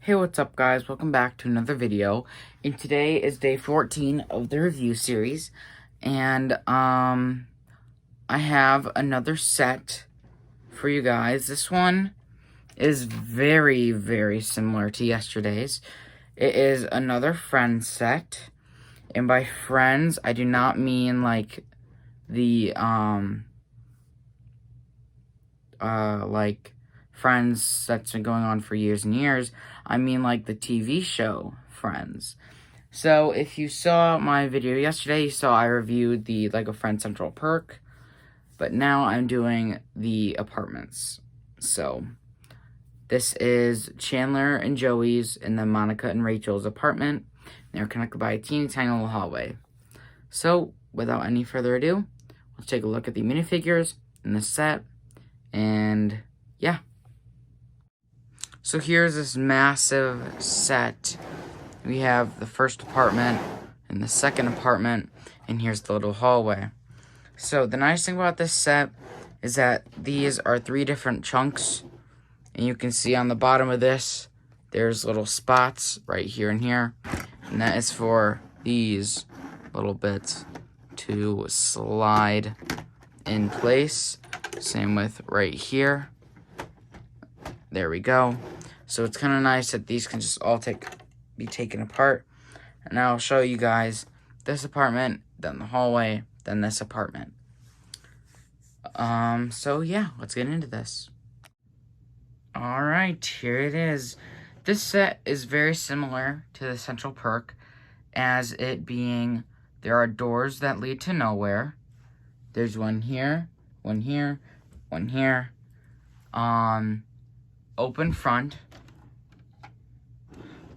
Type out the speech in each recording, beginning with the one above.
Hey, what's up guys? Welcome back to another video. And today is day 14 of the review series. And I have another set for you guys. This one is very, very similar to yesterday's. It is another Friends set. And by Friends, I do not mean like the like Friends that's been going on for years and years. I mean like the TV show Friends. So if you saw my video yesterday, you saw I reviewed the Lego Friends Central Perk, but now I'm doing the apartments. So this is Chandler and Joey's and then Monica and Rachel's apartment. They're connected by a teeny tiny little hallway. So without any further ado, let's take a look at the minifigures in the set. And yeah. So here's this massive set. We have the first apartment and the second apartment, and here's the little hallway. So the nice thing about this set is that these are 3 different chunks, and you can see on the bottom of this, there's little spots right here and here, and that is for these little bits to slide in place. Same with right here. There we go. So it's kind of nice that these can just all be taken apart. And I'll show you guys this apartment, then the hallway, then this apartment. So yeah, let's get into this. Alright, here it is. This set is very similar to the Central Perk, as it being, there are doors that lead to nowhere. There's one here, one here, one here. Open front,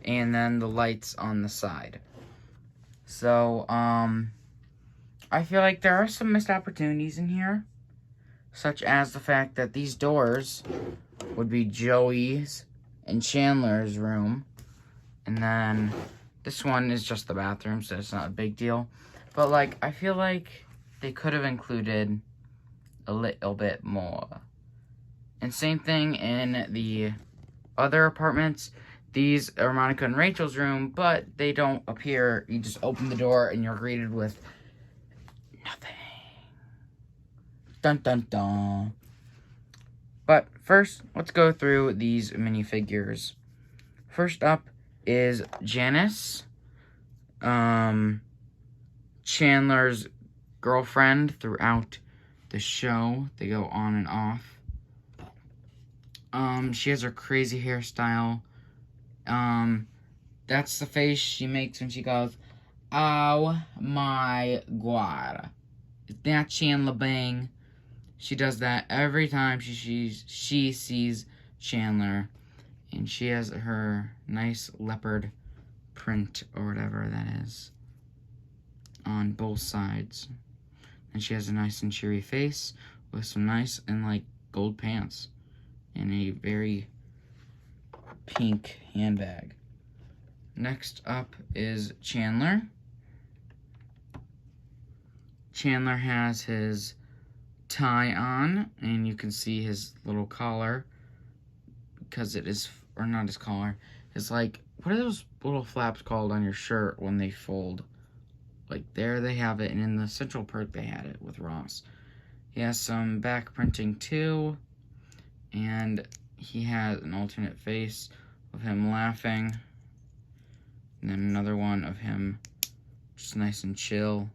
and then the lights on the side. So, I feel like there are some missed opportunities in here, such as the fact that these doors would be Joey's and Chandler's room, and then this one is just the bathroom, so it's not a big deal. But, like, I feel like they could have included a little bit more. And same thing in the other apartments. These are Monica and Rachel's room, but they don't appear. You just open the door and you're greeted with nothing. Dun dun dun. But first, let's go through these minifigures. First up is Janice, Chandler's girlfriend throughout the show. They go on and off. She has her crazy hairstyle. That's the face she makes when she goes, "Oh my god." That Chandler Bang. She does that every time she sees Chandler. And she has her nice leopard print, or whatever that is, on both sides. And she has a nice and cheery face with some nice and like gold pants and a very pink handbag. Next up is Chandler. Chandler has his tie on, and you can see his little collar, because it is, or not his collar, his like, what are those little flaps called on your shirt when they fold? Like, there they have it, and in the Central Perk they had it with Ross. He has some back printing too, and he has an alternate face of him laughing, and then another one of him just nice and chill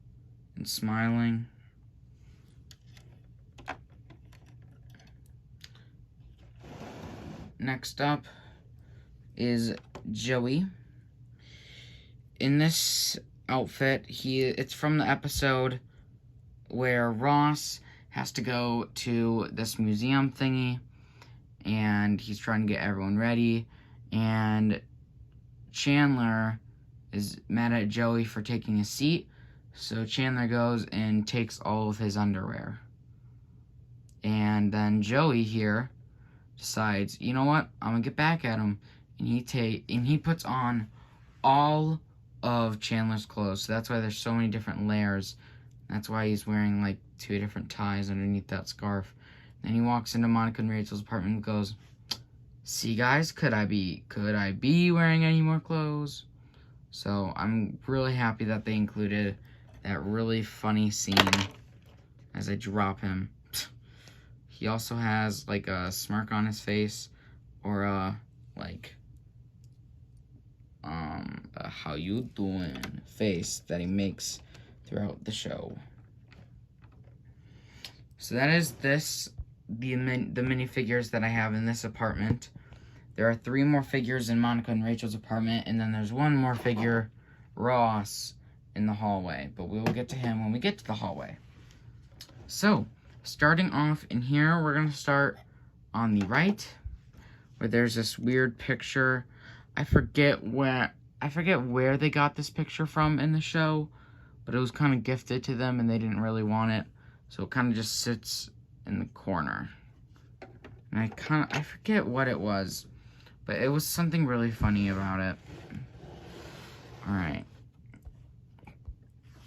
and smiling. Next up is Joey. In this outfit, it's from the episode where Ross has to go to this museum thingy, and he's trying to get everyone ready, and Chandler is mad at Joey for taking a seat, so Chandler goes and takes all of his underwear. And then Joey here decides, you know what, I'm gonna get back at him, and he puts on all of Chandler's clothes. So that's why there's so many different layers. That's why he's wearing like 2 different ties underneath that scarf. Then he walks into Monica and Rachel's apartment and goes, See, guys, could I be wearing any more clothes? So I'm really happy that they included that really funny scene as I drop him. He also has like a smirk on his face, or a how you doing face that he makes throughout the show. So that is the minifigures that I have in this apartment. There are 3 more figures in Monica and Rachel's apartment, and then there's 1 more figure, Ross, in the hallway. But we will get to him when we get to the hallway. So, starting off in here, we're going to start on the right, where there's this weird picture. I forget where they got this picture from in the show, but it was kind of gifted to them and they didn't really want it. So it kind of just sits in the corner. And I forget what it was, but it was something really funny about it. Alright.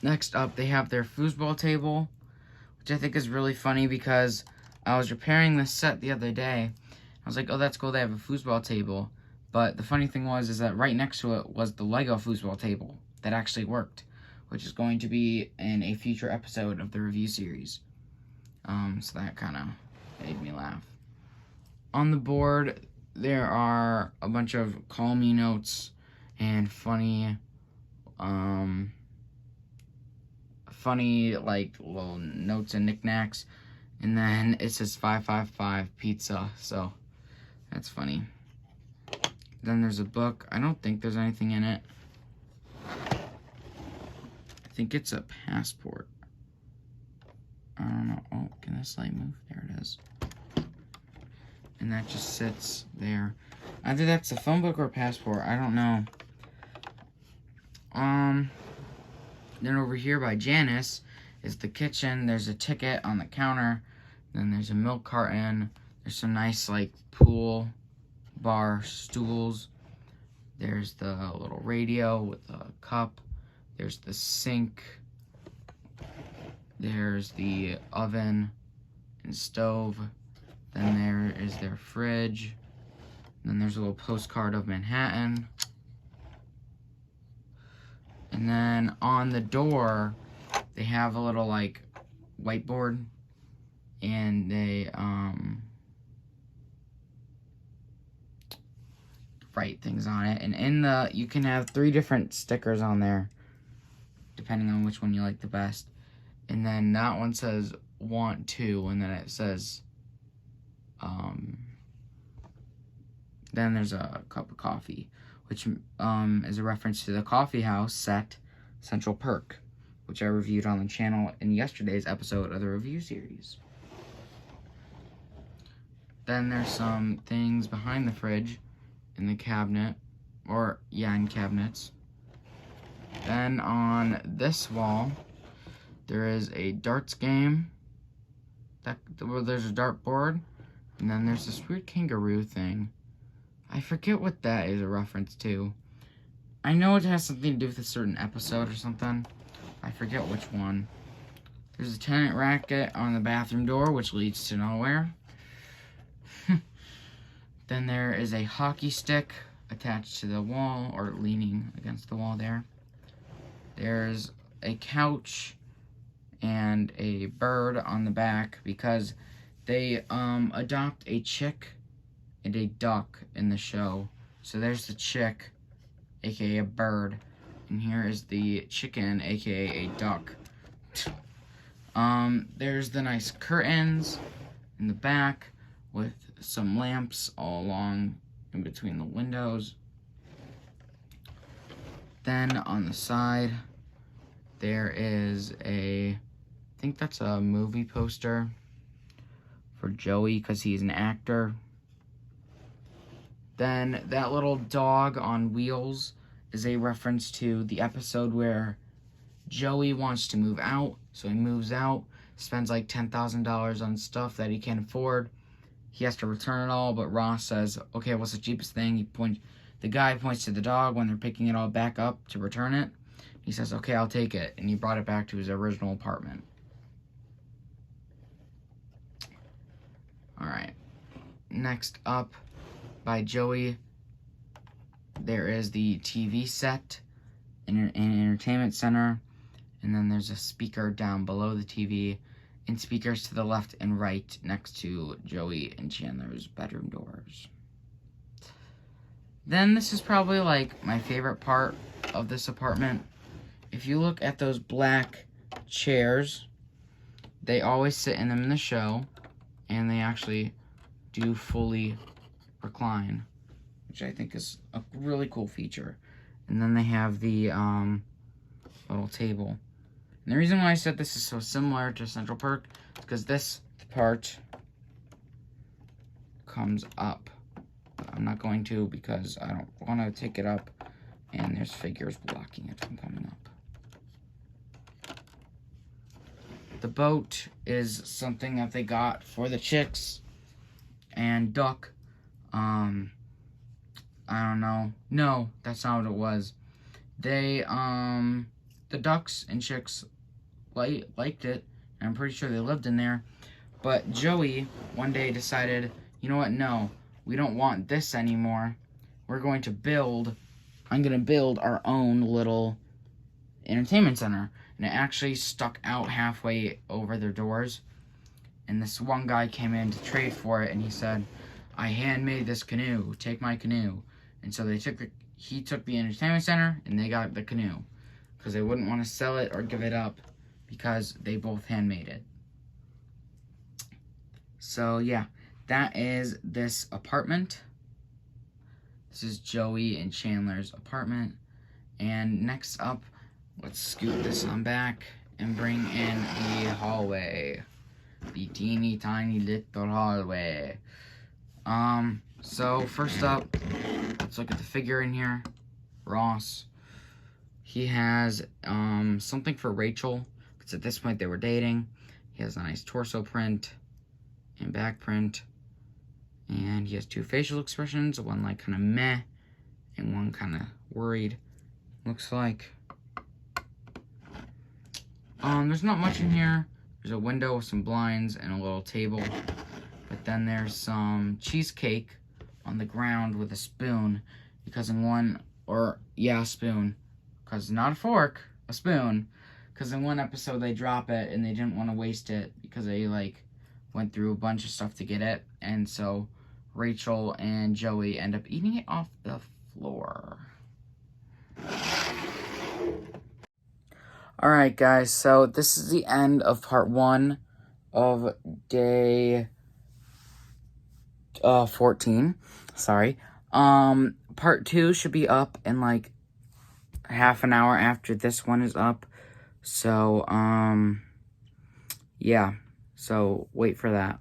Next up, they have their foosball table, which I think is really funny because I was repairing this set the other day. I was like, oh, that's cool, they have a foosball table. But the funny thing is that right next to it was the Lego foosball table that actually worked, which is going to be in a future episode of the review series. So that kind of made me laugh. On the board, there are a bunch of call me notes and funny like little notes and knickknacks. And then it says 555 pizza, so that's funny. Then there's a book. I don't think there's anything in it. I think it's a passport. I don't know. Oh, can this light move? There it is. And that just sits there. Either that's a phone book or a passport. I don't know. Then over here by Janice is the kitchen. There's a ticket on the counter. Then there's a milk carton. There's some nice, like, pool bar stools. There's the little radio with a cup. There's the sink. There's the oven and stove. Then there is their fridge. Then there's a little postcard of Manhattan. And then on the door, they have a little, like, whiteboard. And they, write things on it. And in you can have 3 different stickers on there, depending on which one you like the best. And then that one says, want to, and then it says, then there's a cup of coffee, which is a reference to the coffee house set, Central Perk, which I reviewed on the channel in yesterday's episode of the review series. Then there's some things behind the fridge in the cabinet, in cabinets. Then on this wall, there is a darts game. There's a dartboard, and then there's this weird kangaroo thing. I forget what that is a reference to. I know it has something to do with a certain episode or something. I forget which one. There's a tenant racket on the bathroom door, which leads to nowhere. Then there is a hockey stick attached to the wall, or leaning against the wall there. There's a couch and a bird on the back because they adopt a chick and a duck in the show. So there's the chick, aka a bird, and here is the chicken, aka a duck. There's the nice curtains in the back with some lamps all along in between the windows. Then on the side, there is I think that's a movie poster for Joey because he's an actor. Then that little dog on wheels is a reference to the episode where Joey wants to move out, so he moves out, spends like $10,000 on stuff that he can't afford. He has to return it all, but Ross says, okay, what's the cheapest thing? The guy points to the dog when they're picking it all back up to return it. He says, okay, I'll take it. And he brought it back to his original apartment. Alright. Next up, by Joey, there is the TV set in an entertainment center, and then there's a speaker down below the TV, and speakers to the left and right next to Joey and Chandler's bedroom doors. Then this is probably like my favorite part of this apartment. If you look at those black chairs, they always sit in them in the show, and they actually do fully recline, which I think is a really cool feature. And then they have the little table. And the reason why I said this is so similar to Central Perk is because this part comes up. I'm not going to because I don't want to take it up, and there's figures blocking it from coming up. The boat is something that they got for the chicks and Duck. I don't know. No, that's not what it was. They, the ducks and chicks liked it, and I'm pretty sure they lived in there. But Joey one day decided, you know what, no, we don't want this anymore. I'm going to build our own little entertainment center. And it actually stuck out halfway over their doors. And this one guy came in to trade for it, and he said, I handmade this canoe, take my canoe. And so he took the entertainment center, and they got the canoe. Because they wouldn't want to sell it or give it up, because they both handmade it. So yeah, that is this apartment. This is Joey and Chandler's apartment. And next up, let's scoot this on back and bring in the hallway. The teeny tiny little hallway. So first up, let's look at the figure in here. Ross. He has something for Rachel, because at this point they were dating. He has a nice torso print and back print. And he has two facial expressions, one like kind of meh and one kind of worried, looks like. There's not much in here. There's a window with some blinds and a little table. But then there's some cheesecake on the ground with a spoon, because a spoon. Because not a fork, a spoon. Because in one episode they drop it and they didn't want to waste it because they went through a bunch of stuff to get it. And so Rachel and Joey end up eating it off the floor. Alright guys, so this is the end of part 1 of day 14. Sorry. Part 2 should be up in half an hour after this one is up. So, yeah. So, wait for that.